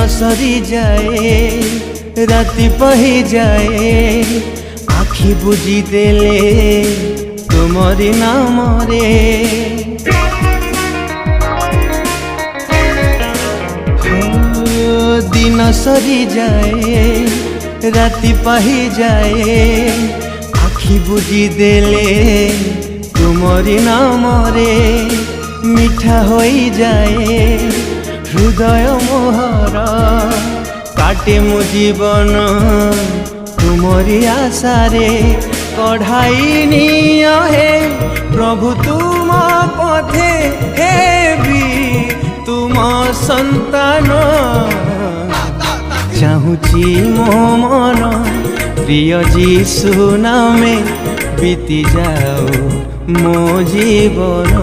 सरी जाए राति पही जाए आखि बुझी देले तुमरी नाम रे दिन सरी जाए राति पही जाए आखि बुझी देले तुमरी नाम रे मिठा होई जाए हृदय मोहर काटे मो जीवन तुमरी आशारे कढ़ाई निय हे प्रभु तुम पथे हेबी तुम संतान चाहूची मो मन प्रिय जीशु नामे बीती जाओ मो जीवन।